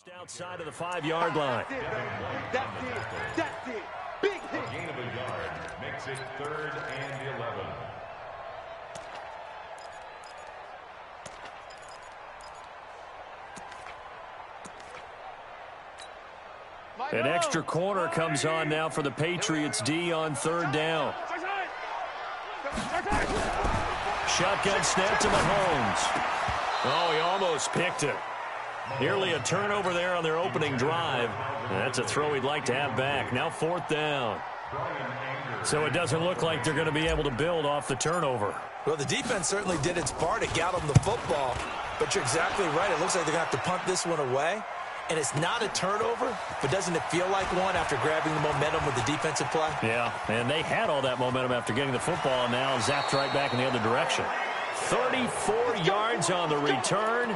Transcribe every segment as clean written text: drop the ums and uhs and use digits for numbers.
Just outside of the 5-yard line. That's it. Big hit. A gain of a yard makes it 3rd and 11. An extra corner comes on now for the Patriots D on 3rd down. Shotgun snap to Mahomes. Oh, he almost picked it. Nearly a turnover there on their opening drive. That's a throw he'd like to have back. Now 4th down. So it doesn't look like they're going to be able to build off the turnover. Well, the defense certainly did its part to get them the football. But you're exactly right. It looks like they're going to have to punt this one away. And it's not a turnover, but doesn't it feel like one after grabbing the momentum with the defensive play? Yeah, and they had all that momentum after getting the football, and now zapped right back in the other direction. 34 yards on the return.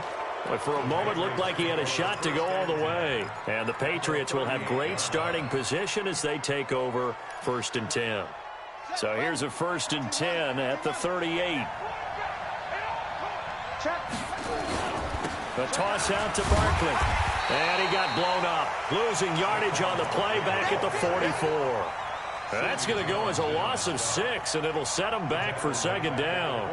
But for a moment, looked like he had a shot to go all the way. And the Patriots will have great starting position as they take over 1st and 10. So here's a 1st and 10 at the 38. The toss out to Barkley. And he got blown up. Losing yardage on the play back at the 44. That's going to go as a loss of 6, and it'll set him back for 2nd down.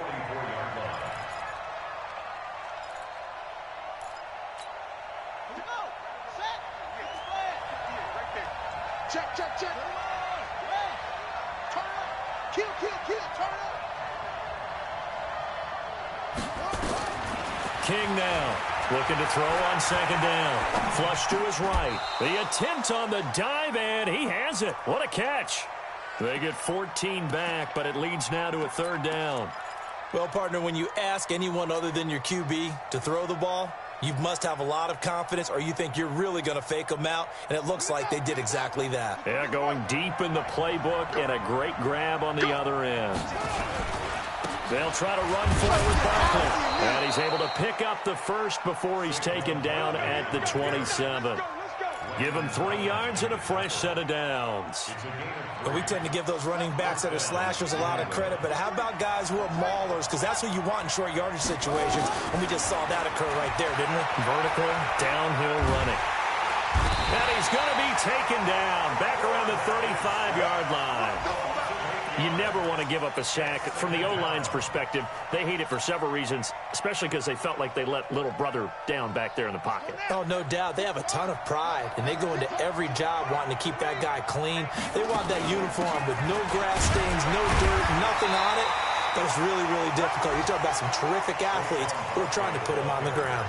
Check. Turn up. Kill. Turn up. King now. Looking to throw on 2nd down. Flush to his right. The attempt on the dive, and he has it. What a catch. They get 14 back, but it leads now to a 3rd down. Well, partner, when you ask anyone other than your QB to throw the ball, you must have a lot of confidence, or you think you're really going to fake them out, and it looks like they did exactly that. Yeah, going deep in the playbook, and a great grab on the other end. They'll try to run for it with Barkley. And he's able to pick up the first before he's taken down at the 27. Give him 3 yards and a fresh set of downs. But we tend to give those running backs that are slashers a lot of credit, but how about guys who are maulers? Because that's what you want in short yardage situations, and we just saw that occur right there, didn't we? Vertical, downhill running. And he's going to be taken down back around the 35-yard line. You never want to give up a sack. From the O-line's perspective, they hate it for several reasons, especially because they felt like they let little brother down back there in the pocket. Oh, no doubt. They have a ton of pride, and they go into every job wanting to keep that guy clean. They want that uniform with no grass stains, no dirt, nothing on it. But it's really, really difficult. You're talking about some terrific athletes who are trying to put him on the ground.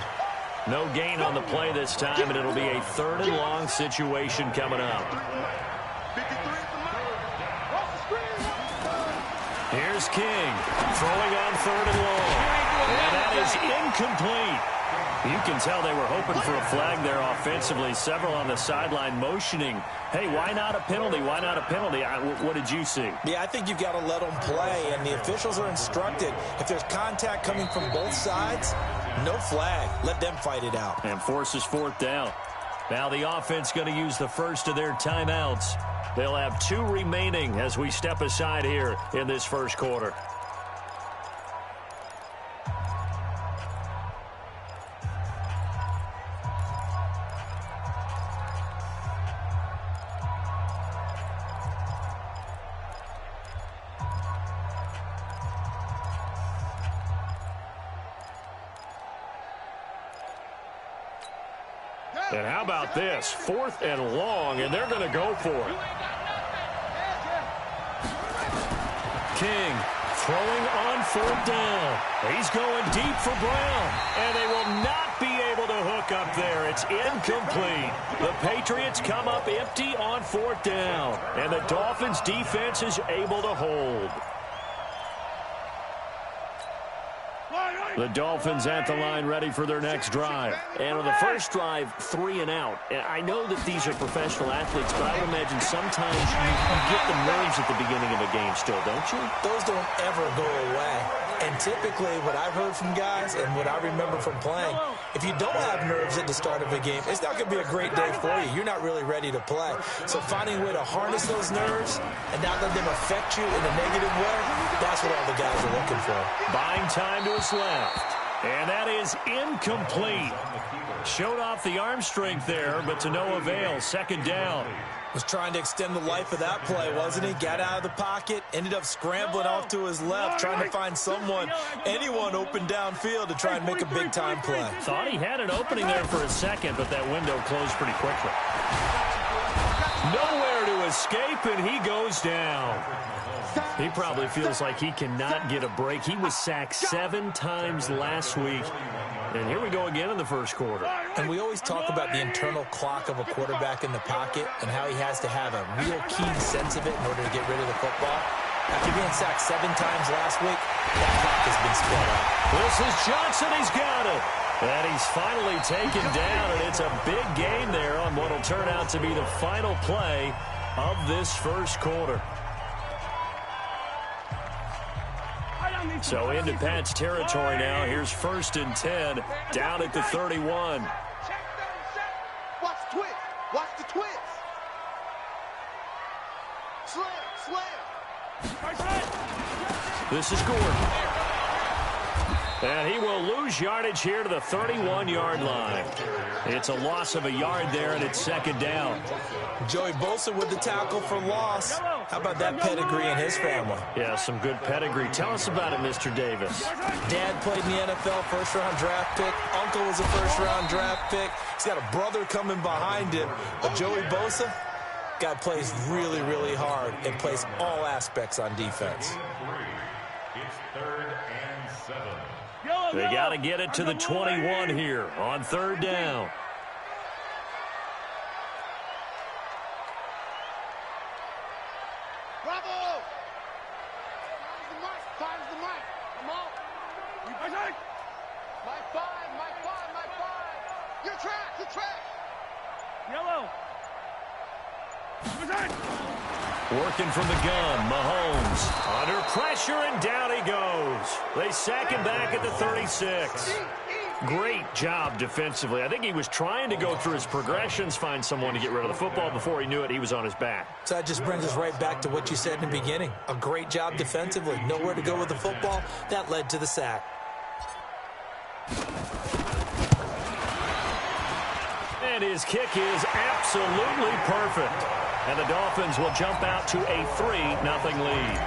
No gain on the play this time, and it'll be a 3rd and long situation coming up. Here's King, throwing on 3rd and long. And that is incomplete. You can tell they were hoping for a flag there offensively. Several on the sideline motioning, hey, why not a penalty? Why not a penalty? What did you see? Yeah, I think you've got to let them play, and the officials are instructed. If there's contact coming from both sides, no flag. Let them fight it out. And forces 4th down. Now the offense going to use the first of their timeouts. They'll have 2 remaining as we step aside here in this first quarter. And how about this? 4th and long, and they're going to go for it. King throwing on 4th down. He's going deep for Brown, and they will not be able to hook up there. It's incomplete. The Patriots come up empty on 4th down, and the Dolphins' defense is able to hold. The Dolphins at the line ready for their next drive. And on the first drive, 3 and out. And I know that these are professional athletes, but I would imagine sometimes you get the nerves at the beginning of a game still, don't you? Those don't ever go away. And typically what I've heard from guys and what I remember from playing, if you don't have nerves at the start of a game, it's not going to be a great day for you. You're not really ready to play. So finding a way to harness those nerves and not let them affect you in a negative way, that's what all the guys are looking for. Buying time to his left. And that is incomplete. Showed off the arm strength there, but to no avail. Second down. Was trying to extend the life of that play, wasn't he? Got out of the pocket, ended up scrambling off to his left, trying to find someone, anyone open downfield to try and make a big-time play. Thought he had an opening there for a second, but that window closed pretty quickly. Nowhere to escape, and he goes down. He probably feels like he cannot get a break. He was sacked 7 times last week. And here we go again in the first quarter. And we always talk about the internal clock of a quarterback in the pocket and how he has to have a real keen sense of it in order to get rid of the football. After being sacked 7 times last week, that clock has been sped up. This is Johnson. He's got it. And he's finally taken down, and it's a big gain there on what will turn out to be the final play of this first quarter. So into Pat's territory now. Here's 1st and 10 down at the 31. Watch the twist. Watch the twist. Slam. This is Gordon. And he will lose yardage here to the 31-yard line. It's a loss of a yard there, and it's 2nd down. Joey Bosa with the tackle for loss. How about that pedigree in his family? Yeah, some good pedigree. Tell us about it, Mr. Davis. Dad played in the NFL, first-round draft pick. Uncle was a first-round draft pick. He's got a brother coming behind him. But Joey Bosa, guy plays really, really hard and plays all aspects on defense. It's 3rd and 7. They got to get it to the 21 here on 3rd down. Bravo. Time's the mic. Come on. My 5. Your track. Yellow. Working from the gun, Mahomes under pressure, and down he goes. They sack him back at the 36. Great job defensively. I think he was trying to go through his progressions, find someone to get rid of the football. Before he knew it, he was on his back. So that just brings us right back to what you said in the beginning. A great job defensively. Nowhere to go with the football. That led to the sack. And his kick is absolutely perfect. And the Dolphins will jump out to a 3-0 lead.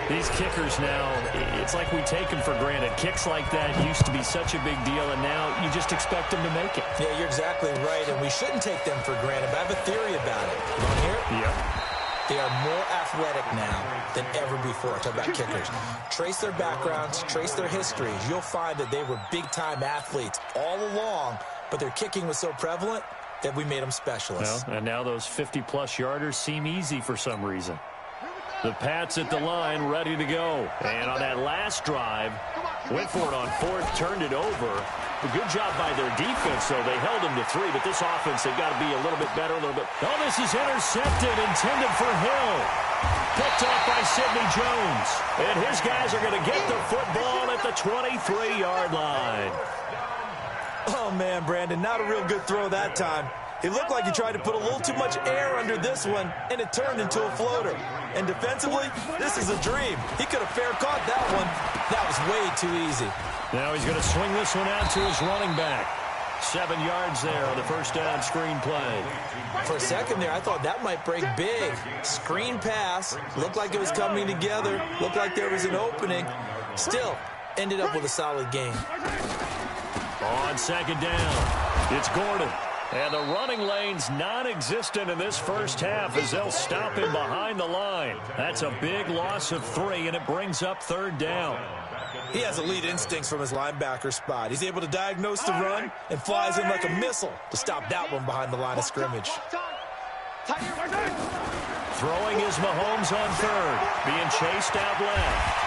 These kickers now, it's like we take them for granted. Kicks like that used to be such a big deal, and now you just expect them to make it. Yeah, you're exactly right, and we shouldn't take them for granted, but I have a theory about it. You want to hear it? Yep. They are more athletic now than ever before. Talk about kickers. Trace their backgrounds, trace their histories. You'll find that they were big-time athletes all along, but their kicking was so prevalent that we made them specialists. Well, and now those 50-plus yarders seem easy for some reason. The Pats at the line, ready to go. And on that last drive, went for it on 4th, turned it over. A good job by their defense, though. They held them to 3, but this offense, they've got to be a little bit better, a little bit. Oh, this is intercepted, intended for Hill. Picked off by Sidney Jones. And his guys are going to get the football at the 23-yard line. Oh, man, Brandon, not a real good throw that time. It looked like he tried to put a little too much air under this one, and it turned into a floater. And defensively, this is a dream. He could have fair caught that one. That was way too easy. Now he's going to swing this one out to his running back. 7 yards there on the first down screen play. For a second there, I thought that might break big. Screen pass. Looked like it was coming together. Looked like there was an opening. Still, ended up with a solid gain. On 2nd down, it's Gordon. And the running lane's non-existent in this first half as they'll stop him behind the line. That's a big loss of 3, and it brings up 3rd down. He has elite instincts from his linebacker spot. He's able to diagnose the run and flies in like a missile to stop that one behind the line of scrimmage. Throwing is Mahomes on 3rd, being chased out left.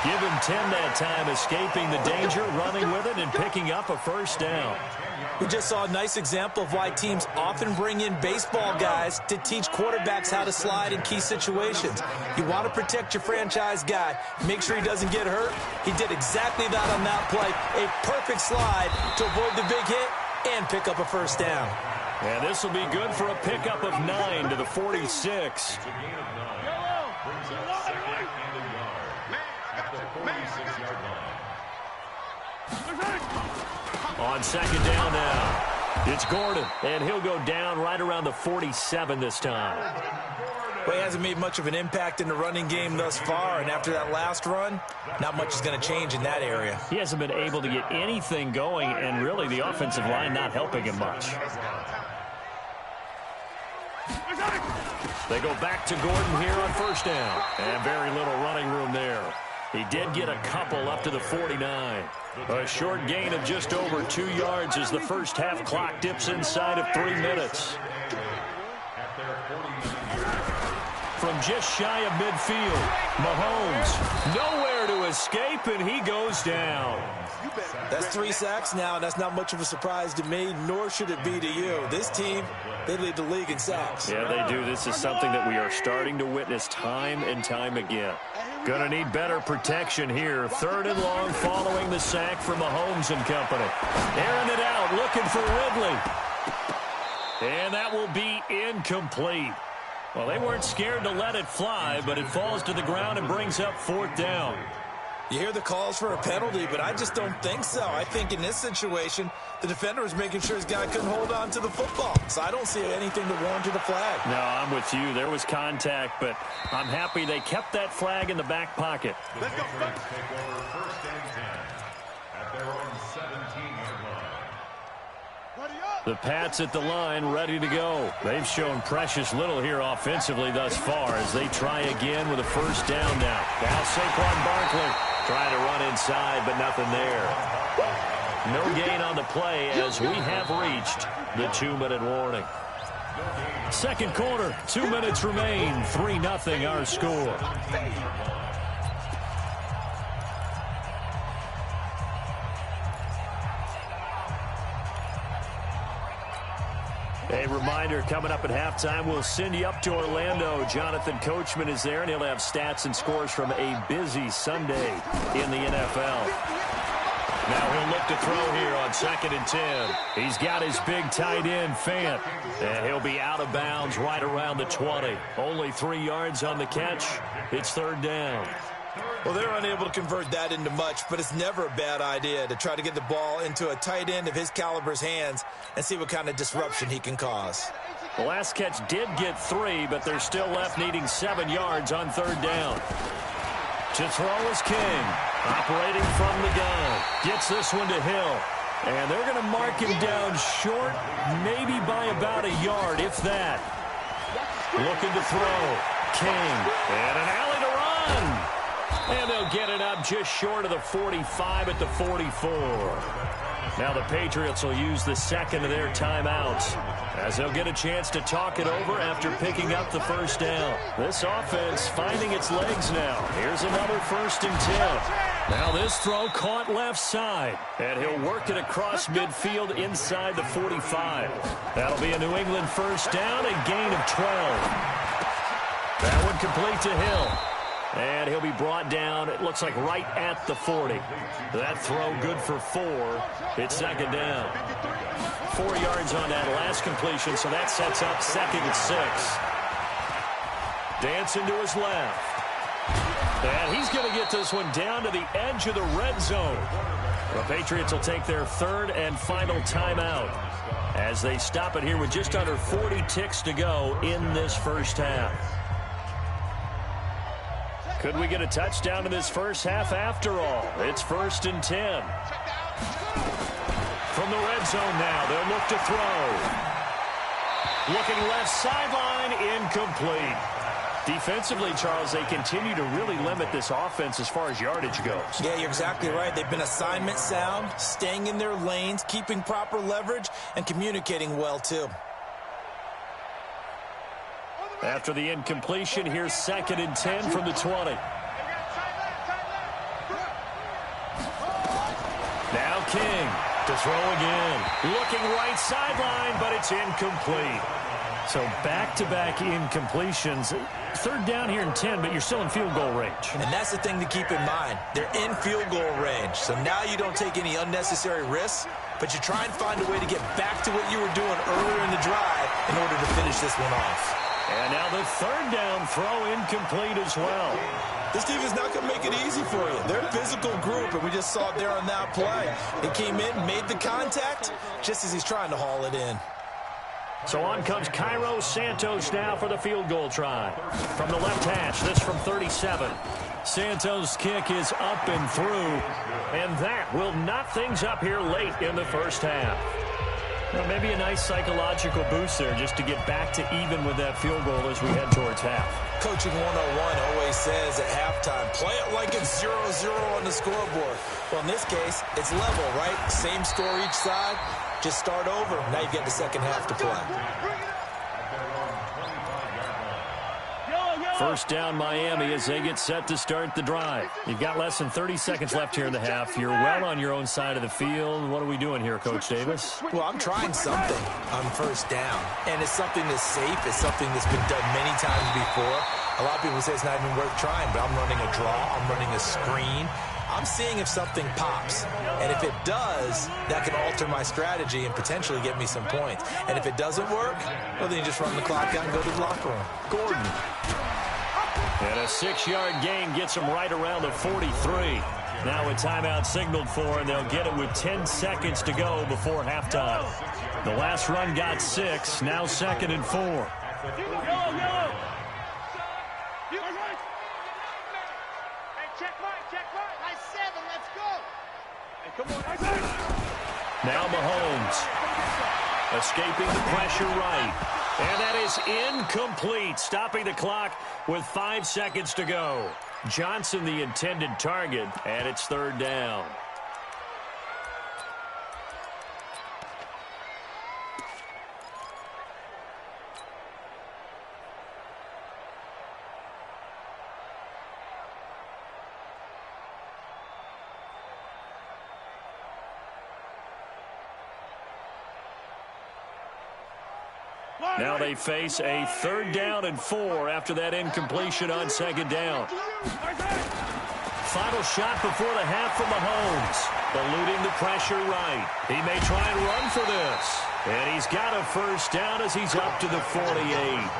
Give him 10 that time, escaping the danger, running with it, and picking up a first down. We just saw a nice example of why teams often bring in baseball guys to teach quarterbacks how to slide in key situations. You want to protect your franchise guy. Make sure he doesn't get hurt. He did exactly that on that play. A perfect slide to avoid the big hit and pick up a first down. And this will be good for a pickup of 9 to the 46. On second down now, it's Gordon, and he'll go down right around the 47 this time. Well, he hasn't made much of an impact in the running game thus far, and after that last run, not much is going to change in that area. He hasn't been able to get anything going, and really the offensive line not helping him much. They go back to Gordon here on first down, and very little running room there. He did get a couple up to the 49. A short gain of just over 2 yards as the first half clock dips inside of 3 minutes. From just shy of midfield, Mahomes nowhere to escape, and he goes down. That's 3 sacks now. That's not much of a surprise to me, nor should it be to you. This team, they lead the league in sacks. Yeah, they do. This is something that we are starting to witness time and time again. Gonna need better protection here. 3rd and long following the sack from Mahomes and company. Airing it out, looking for Ridley. And that will be incomplete. Well, they weren't scared to let it fly, but it falls to the ground and brings up 4th down. You hear the calls for a penalty, but I just don't think so. I think in this situation, the defender was making sure his guy couldn't hold on to the football. So I don't see anything to warrant a flag. No, I'm with you. There was contact, but I'm happy they kept that flag in the back pocket. Let's go. Take over 1st and 10 at their own 17-yard line. The Pats at the line, ready to go. They've shown precious little here offensively thus far as they try again with a first down now. Now Saquon Barkley trying to run inside, but nothing there. No gain on the play as we have reached the 2-minute warning. Second quarter, 2 minutes remain. 3-0 our score. A reminder, coming up at halftime, we'll send you up to Orlando. Jonathan Coachman is there, and he'll have stats and scores from a busy Sunday in the NFL. Now he'll look to throw here on 2nd and 10. He's got his big tight end, Fant, and he'll be out of bounds right around the 20. Only 3 yards on the catch. It's 3rd down. Well, they're unable to convert that into much, but it's never a bad idea to try to get the ball into a tight end of his caliber's hands and see what kind of disruption he can cause. The last catch did get 3, but they're still left needing 7 yards on 3rd down. To throw is King, operating from the gun. Gets this one to Hill, and they're going to mark him down short, maybe by about a yard, if that. Looking to throw. King, and an alley to run. And they'll get it up just short of the 45 at the 44. Now the Patriots will use the second of their timeouts as they'll get a chance to talk it over after picking up the first down. This offense finding its legs now. Here's another 1st and 10. Now this throw caught left side, and he'll work it across midfield inside the 45. That'll be a New England first down, a gain of 12. That one complete to Hill. And he'll be brought down, it looks like right at the 40. That throw good for 4. It's 2nd down. 4 yards on that last completion, so that sets up 2nd and 6. Dancing to his left. And he's going to get this one down to the edge of the red zone. The Patriots will take their 3rd and final timeout as they stop it here with just under 40 ticks to go in this first half. Could we get a touchdown in this first half after all? It's 1st and 10. From the red zone now, they'll look to throw. Looking left sideline, incomplete. Defensively, Charles, they continue to really limit this offense as far as yardage goes. Yeah, you're exactly right. They've been assignment sound, staying in their lanes, keeping proper leverage, and communicating well, too. After the incompletion, here's 2nd and 10 from the 20. Now King to throw again. Looking right sideline, but it's incomplete. So back-to-back incompletions. 3rd down here and 10, but you're still in field goal range. And that's the thing to keep in mind. They're in field goal range. So now you don't take any unnecessary risks, but you try and find a way to get back to what you were doing earlier in the drive in order to finish this one off. And now the 3rd down throw incomplete as well. This defense is not going to make it easy for you. They're a physical group, and we just saw it there on that play. He came in, made the contact, just as he's trying to haul it in. So on comes Cairo Santos now for the field goal try. From the left hash, this from 37. Santos' kick is up and through, and that will knot things up here late in the first half. Well, maybe a nice psychological boost there just to get back to even with that field goal as we head towards half. Coaching 101 always says at halftime, play it like it's 0-0 on the scoreboard. Well, in this case, it's level, right? Same score each side. Just start over. Now you get the second half to play. First down Miami as they get set to start the drive. You've got less than 30 seconds left here in the half. You're well on your own side of the field. What are we doing here, Coach Davis? Well, I'm trying something on first down. And it's something that's safe. It's something that's been done many times before. A lot of people say it's not even worth trying, but I'm running a draw. I'm running a screen. I'm seeing if something pops. And if it does, that can alter my strategy and potentially get me some points. And if it doesn't work, well, then you just run the clock out and go to the locker room. Gordon. And a 6-yard gain gets them right around the 43. Now a timeout signaled for, and they'll get it with 10 seconds to go before halftime. The last run got 6, now 2nd and 4. Now Mahomes escaping the pressure right. And that is incomplete, stopping the clock with 5 seconds to go. Johnson the intended target, and it's 3rd down. Now they face a 3rd down and 4 after that incompletion on 2nd down. Final shot before the half from Mahomes. Eluding the pressure right. He may try and run for this. And he's got a 1st down as he's up to the 48.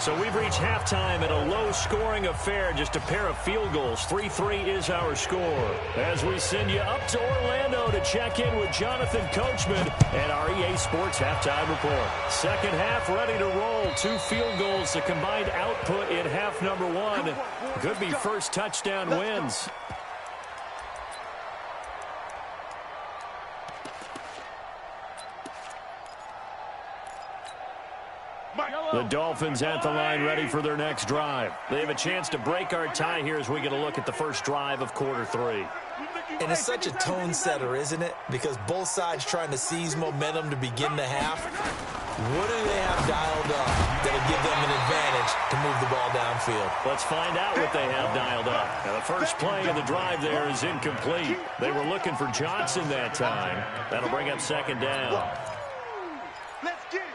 So we've reached halftime at a low-scoring affair, just a pair of field goals. 3-3 is our score. As we send you up to Orlando to check in with Jonathan Coachman at our EA Sports Halftime Report. Second half ready to roll. 2 field goals, the combined output in half number 1. Could be first touchdown wins. The Dolphins at the line ready for their next drive. They have a chance to break our tie here as we get a look at the first drive of quarter 3. And it's such a tone setter, isn't it? Because both sides trying to seize momentum to begin the half. What do they have dialed up that'll give them an advantage to move the ball downfield? Let's find out what they have dialed up. Now, the first play of the drive there is incomplete. They were looking for Johnson that time. That'll bring up 2nd down. Let's get it.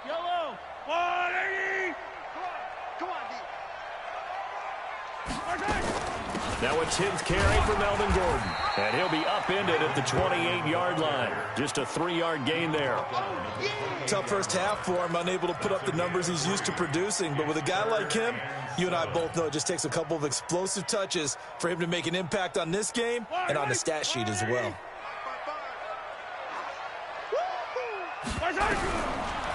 Yellow, 180. Come on, D. Now a 10th carry for Melvin Gordon. And he'll be upended at the 28-yard line. Just a 3-yard gain there. Tough first half for him, unable to put up the numbers he's used to producing. But with a guy like him, you and I both know it just takes a couple of explosive touches for him to make an impact on this game and on the stat sheet as well.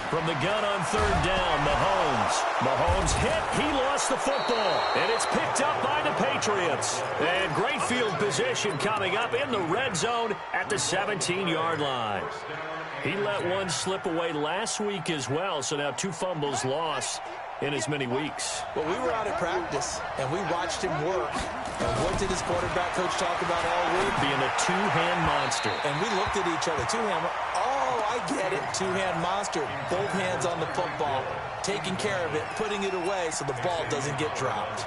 From the gun on 3rd down, Mahomes hit. He lost the football. And it's picked up by the Patriots. And great field position coming up in the red zone at the 17-yard line. He let one slip away last week as well, so now 2 fumbles lost in as many weeks. Well, we were out at practice, and we watched him work. And what did his quarterback coach talk about all week? Being a 2-hand monster. And we looked at each other. 2-hand. Oh, I get it. 2-hand monster. Both hands on the football, taking care of it, putting it away so the ball doesn't get dropped.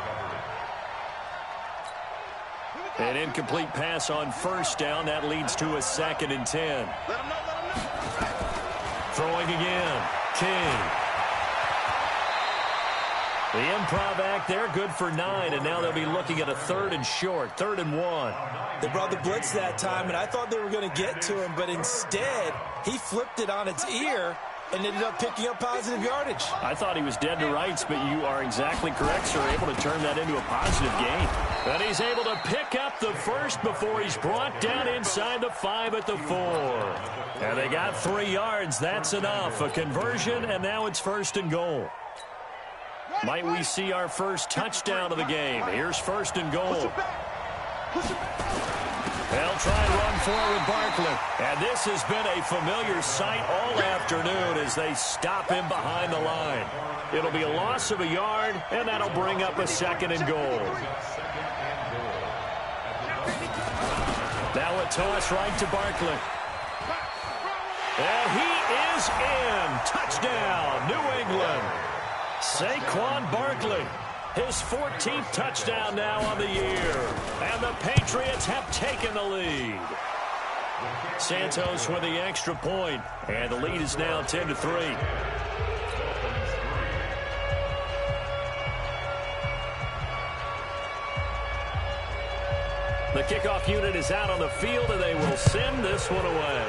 An incomplete pass on 1st down. That leads to a 2nd and 10. Throwing again. King. The improv act there, good for 9, and now they'll be looking at a 3rd and short, 3rd and 1. They brought the blitz that time, and I thought they were going to get to him, but instead, he flipped it on its ear and ended up picking up positive yardage. I thought he was dead to rights, but you are exactly correct, sir. Able to turn that into a positive gain. And he's able to pick up the first before he's brought down inside the 5 at the 4. And they got 3 yards. That's enough. A conversion, and now it's 1st and goal. Might we see our first touchdown of the game? Here's 1st and goal. They'll try and run forward with Barkley. And this has been a familiar sight all afternoon as they stop him behind the line. It'll be a loss of a yard, and that'll bring up a 2nd and goal. Now a toss right to Barkley. And he is in. Touchdown, New England. Saquon Barkley. His 14th touchdown now on the year. And the Patriots have taken the lead. Santos with the extra point. And the lead is now 10-3. The kickoff unit is out on the field, and they will send this one away.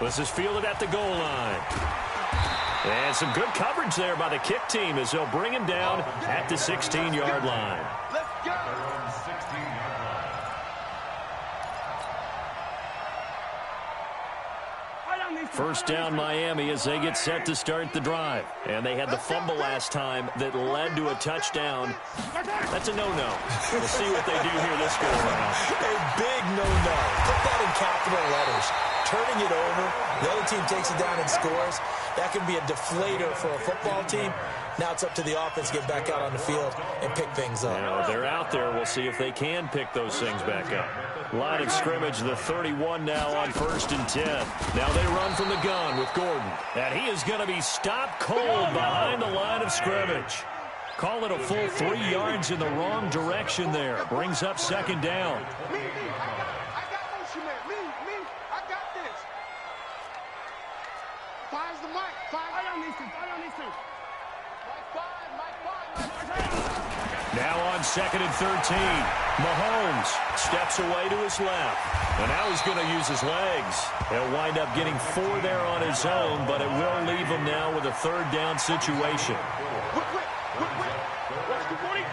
This is fielded at the goal line. And some good coverage there by the kick team as they'll bring him down at the 16-yard line. Let's go. First down, Miami, as they get set to start the drive. And they had the fumble last time that led to a touchdown. That's a no-no. We'll see what they do here this go around. A big no-no. Put that in capital letters. Turning it over, the other team takes it down and scores. That can be a deflator for a football team. Now it's up to the offense to get back out on the field and pick things up. Now they're out there. We'll see if they can pick those things back up. Line of scrimmage, the 31 now on 1st and 10. Now they run from the gun with Gordon. And he is going to be stopped cold behind the line of scrimmage. Call it a full 3 yards in the wrong direction there. Brings up 2nd down. Now on 2nd and 13. Mahomes steps away to his left. And now he's going to use his legs. He'll wind up getting 4 there on his own, but it will leave him now with a 3rd down situation. Watch the 43!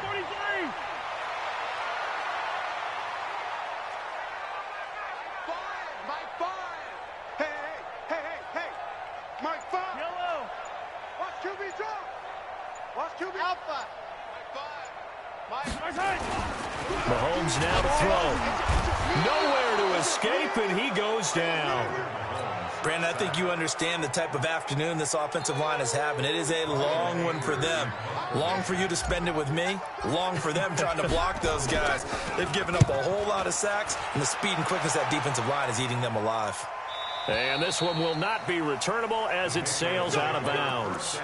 43! Mike 5! Hey! Mike 5! Yellow! Watch QB draw! Watch QB Alpha! Mike 5! Mahomes now to throw. Nowhere to escape, and he goes down. Brandon, I think you understand the type of afternoon this offensive line is having. It is a long one for them. Long for you to spend it with me. Long for them trying to block those guys. They've given up a whole lot of sacks, and the speed and quickness of that defensive line is eating them alive. And this one will not be returnable as it sails out of bounds.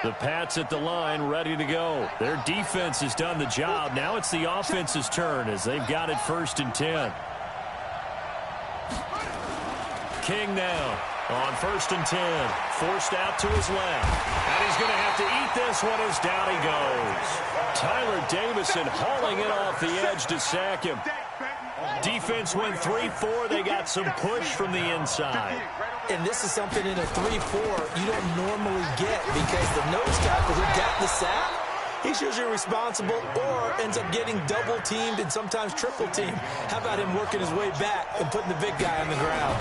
The Pats at the line, ready to go. Their defense has done the job. Now it's the offense's turn as they've got it 1st and 10. King now on 1st and 10. Forced out to his left. And he's going to have to eat this one as down he goes. Tyler Davison hauling it off the edge to sack him. Defense went 3-4. They got some push from the inside. And this is something in a 3-4 you don't normally get because the nose tackle who got the sack, he's usually responsible or ends up getting double-teamed and sometimes triple-teamed. How about him working his way back and putting the big guy on the ground?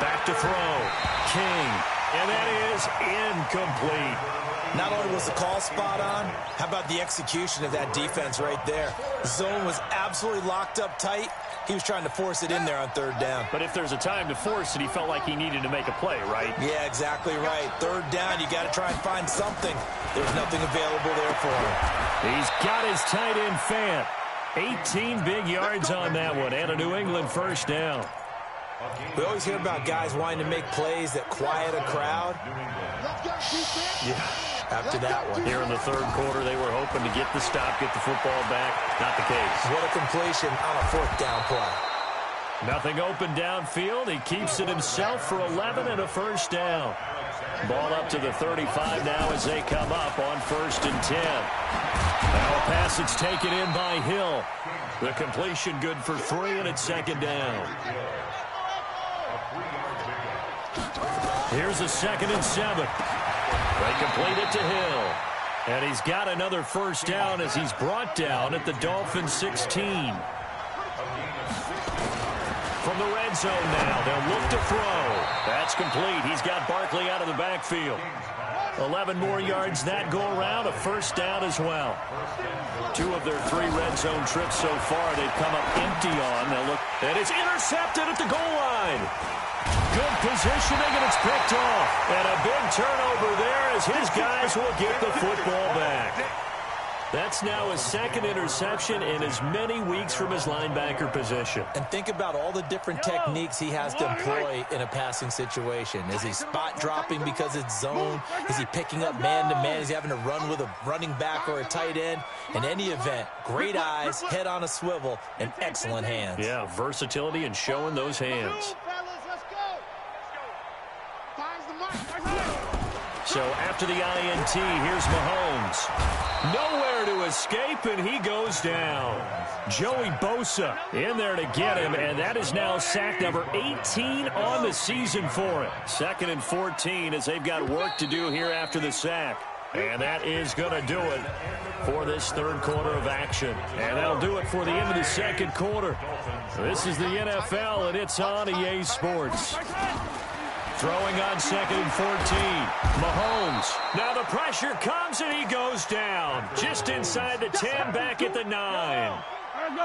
Back to throw. King. And that is incomplete. Not only was the call spot on, how about the execution of that defense right there? The zone was absolutely locked up tight. He was trying to force it in there on 3rd down. But if there's a time to force it, he felt like he needed to make a play, right? Yeah, exactly right. 3rd down, you got to try and find something. There's nothing available there for him. He's got his tight end Fant. 18 big yards on that one and a New England 1st down. We always hear about guys wanting to make plays that quiet a crowd. Yeah. after that one. Here in the third quarter, they were hoping to get the stop, get the football back. Not the case. What a completion on a fourth down play. Nothing open downfield. He keeps it himself for 11 and a first down. Ball up to the 35 now as they come up on 1st and 10. Now a pass that's taken in by Hill. The completion good for 3, and it's 2nd down. Here's a 2nd and 7. They complete it to Hill. And he's got another first down as he's brought down at the Dolphins 16. From the red zone now, they'll look to throw. That's complete. He's got Barkley out of the backfield. 11 more yards that go around, a first down as well. 2 of their 3 red zone trips so far, they've come up empty on. They'll look, and it's intercepted at the goal line. Good positioning, and it's picked off. And a big turnover there as his guys will get the football back. That's now his 2nd interception in as many weeks from his linebacker position. And think about all the different techniques he has to employ in a passing situation. Is he spot dropping because it's zone? Is he picking up man-to-man? Is he having to run with a running back or a tight end? In any event, great eyes, head on a swivel, and excellent hands. Yeah, versatility and showing those hands. So after the INT, here's Mahomes. Nowhere to escape, and he goes down. Joey Bosa in there to get him, and that is now sack number 18 on the season for him. 2nd and 14 as they've got work to do here after the sack. And that is going to do it for this third quarter of action. And that'll do it for the end of the second quarter. This is the NFL, and it's on EA Sports. Throwing on 2nd and 14. Mahomes. Now the pressure comes, and he goes down. Just inside the 10, back at the 9.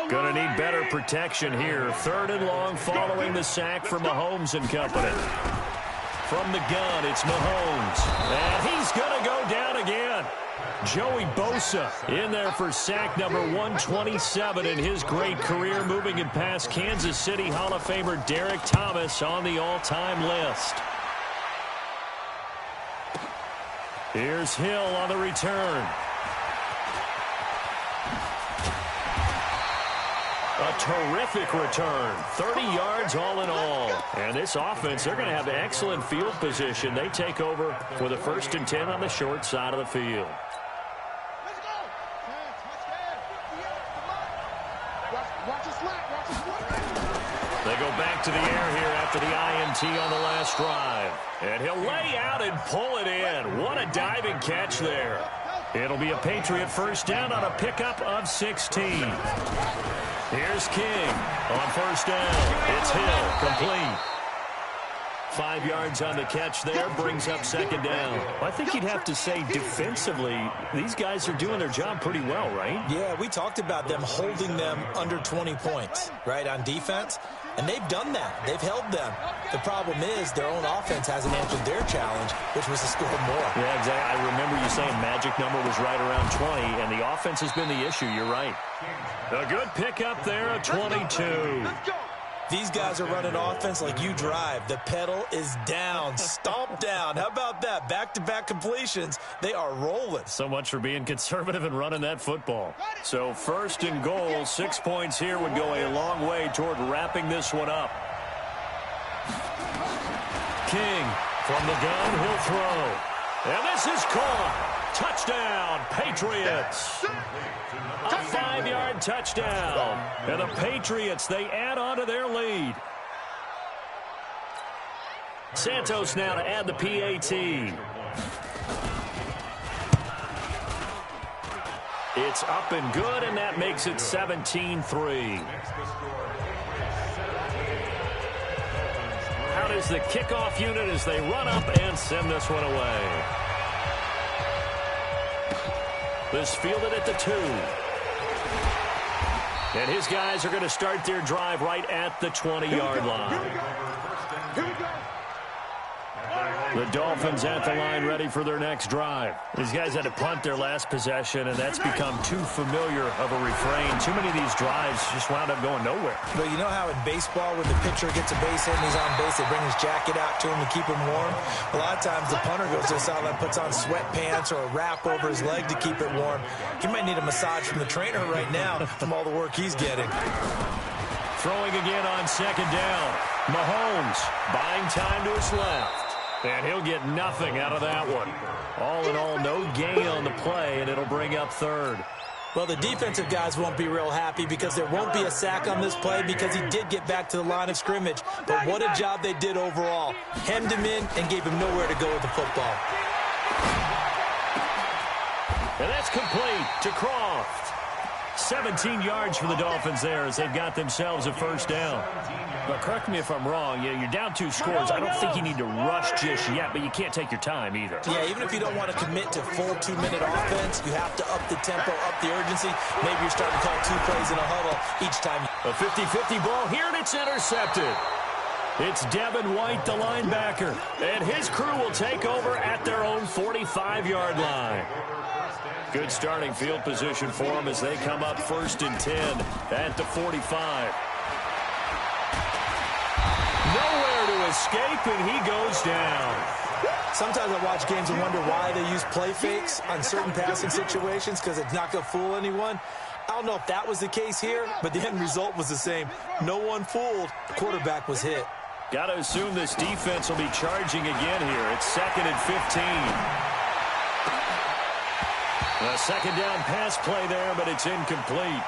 Going to need better protection here. 3rd and long following the sack for Mahomes and company. From the gun, it's Mahomes. And he's going to go down again. Joey Bosa in there for sack number 127 in his great career, moving it past Kansas City Hall of Famer Derek Thomas on the all-time list. Here's Hill on the return. A terrific return. 30 yards all in all. And this offense, they're going to have excellent field position. They take over for the 1st and 10 on the short side of the field. They go back to the air here after the INT on the last drive. And he'll lay out and pull it in. What a diving catch there. It'll be a Patriot first down on a pickup of 16. Here's King on first down. It's Hill, complete. 5 yards on the catch there, brings up 2nd down. I think you'd have to say defensively, these guys are doing their job pretty well, right? Yeah, we talked about them holding them under 20 points, right, on defense. And they've done that. They've held them. The problem is their own offense hasn't answered their challenge, which was to score more. Yeah, exactly. I remember you saying magic number was right around 20, and the offense has been the issue. You're right. A good pickup there at 22. These guys are running offense like you drive. The pedal is down, stomp down. How about that? Back-to-back completions. They are rolling. So much for being conservative and running that football. So 1st and goal, 6 points here would go a long way toward wrapping this one up. King from the gun, he'll throw. And this is caught. Touchdown, Patriots. A 5-yard touchdown. And the Patriots, they add on to their lead. Santos now to add the PAT. It's up and good, and that makes it 17-3. Out is the kickoff unit as they run up and send this one away. This fielded at the 2. And his guys are going to start their drive right at the 20-yard line. The Dolphins at the line ready for their next drive. These guys had to punt their last possession, and that's become too familiar of a refrain. Too many of these drives just wound up going nowhere. But you know how in baseball, when the pitcher gets a base hit and he's on base, they bring his jacket out to him to keep him warm? A lot of times the punter goes to the sideline, puts on sweatpants or a wrap over his leg to keep it warm. He might need a massage from the trainer right now from all the work he's getting. Throwing again on second down. Mahomes buying time to his left. And he'll get nothing out of that one. All in all, no gain on the play, and it'll bring up third. Well, the defensive guys won't be real happy because there won't be a sack on this play because he did get back to the line of scrimmage. But what a job they did overall. Hemmed him in and gave him nowhere to go with the football. And that's complete to Croft. 17 yards for the Dolphins there as they've got themselves a first down. But correct me if I'm wrong, you're down 2 scores. I don't think you need to rush just yet, but you can't take your time either. Yeah, even if you don't want to commit to full 2-minute offense, you have to up the tempo, up the urgency. Maybe you're starting to call 2 plays in a huddle each time. A 50-50 ball here, and it's intercepted. It's Devin White, the linebacker, and his crew will take over at their own 45-yard line. Good starting field position for them as they come up 1st and 10 at the 45. Nowhere to escape, and he goes down. Sometimes I watch games and wonder why they use play fakes on certain passing situations because it's not going to fool anyone. I don't know if that was the case here, but the end result was the same. No one fooled. The quarterback was hit. Got to assume this defense will be charging again here. It's 2nd and 15. A second down pass play there, but it's incomplete.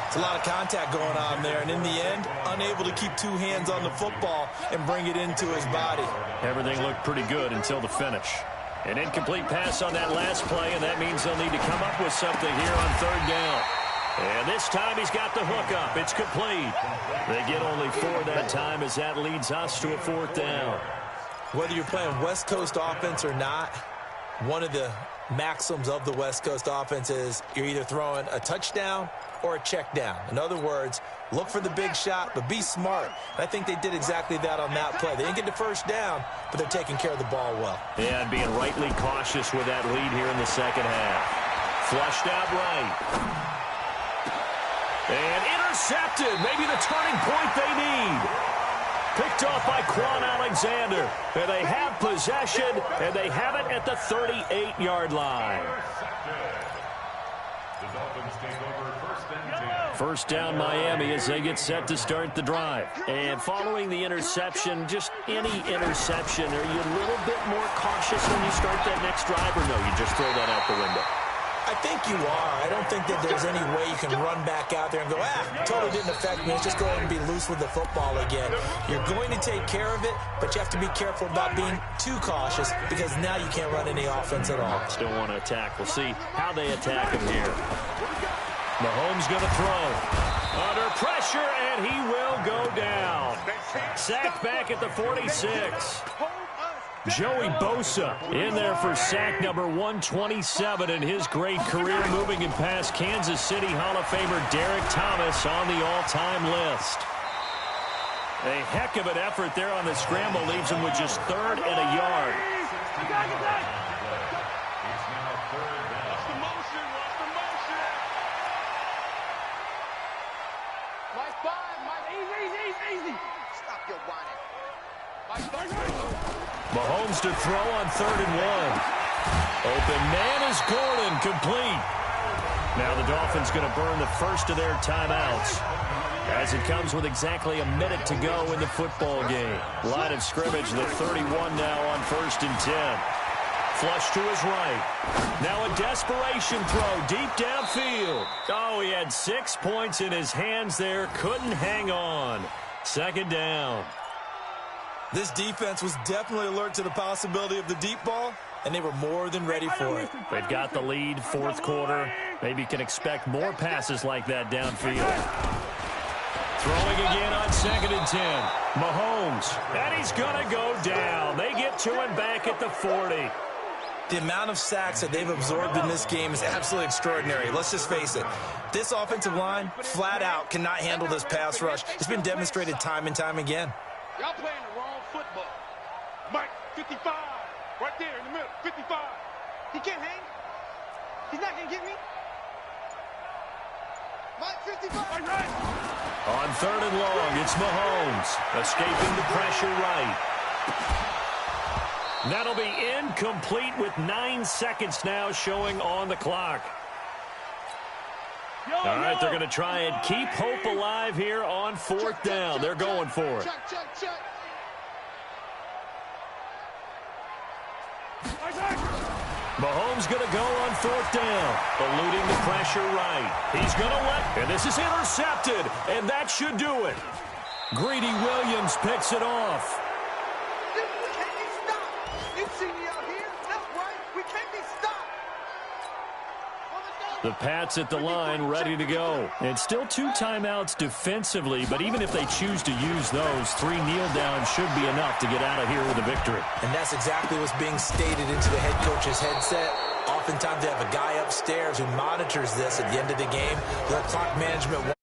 It's a lot of contact going on there, and in the end, unable to keep 2 hands on the football and bring it into his body. Everything looked pretty good until the finish. An incomplete pass on that last play, and that means they'll need to come up with something here on 3rd down. And this time he's got the hook up. It's complete. They get only 4 that time as that leads us to a 4th down. Whether you're playing West Coast offense or not, one of the maxims of the West Coast offense is you're either throwing a touchdown or a check down. In other words, look for the big shot, but be smart. And I think they did exactly that on that play. They didn't get the first down, but they're taking care of the ball well. Yeah, and being rightly cautious with that lead here in the second half. Flushed out right. And intercepted. Maybe the turning point they need. Picked off by Quan Alexander. And they have possession, and they have it at the 38-yard line. First down Miami as they get set to start the drive. And following the interception, just any interception, are you a little bit more cautious when you start that next drive, or no, you just throw that out the window? I think you are. I don't think that there's any way you can run back out there and go, totally didn't affect me. Let's just go ahead and be loose with the football again. You're going to take care of it, but you have to be careful about being too cautious because now you can't run any offense at all. Still want to attack. We'll see how they attack him here. Mahomes going to throw. Under pressure, and he will go down. Sacked back at the 46. Joey Bosa in there for sack number 127 in his great career, moving it past Kansas City Hall of Famer Derek Thomas on the all-time list. A heck of an effort there on the scramble leaves him with just 3rd and a yard. Mahomes to throw on 3rd and 1. Open man is Gordon, complete. Now the Dolphins going to burn the first of their timeouts as it comes with exactly a minute to go in the football game. Line of scrimmage, the 31 now on 1st and 10. Flush to his right. Now a desperation throw deep downfield. Oh, he had 6 points in his hands there. Couldn't hang on. 2nd down. This defense was definitely alert to the possibility of the deep ball, and they were more than ready for it. They've got the lead, 4th quarter. Maybe you can expect more passes like that downfield. Throwing again on 2nd and 10. Mahomes, and he's going to go down. They get to him back at the 40. The amount of sacks that they've absorbed in this game is absolutely extraordinary. Let's just face it. This offensive line, flat out, cannot handle this pass rush. It's been demonstrated time and time again. Y'all playing the wrong football. Mike. 55. Right there in the middle. 55. He can't hang. He's not going to get me. Mike, 55. Right. On 3rd and long, it's Mahomes escaping the pressure right. That'll be incomplete with 9 seconds now showing on the clock. All right, they're going to try and keep hope alive here on 4th down. They're going for it. Check. Mahomes going to go on 4th down, eluding the pressure right. He's going to let, and this is intercepted, and that should do it. Greedy Williams picks it off. We can't be stopped. You see me out here? That's right. We can't be stopped. The Pats at the line ready to go. And still 2 timeouts defensively, but even if they choose to use those, 3 kneel downs should be enough to get out of here with a victory. And that's exactly what's being stated into the head coach's headset. Oftentimes they have a guy upstairs who monitors this at the end of the game. Their clock management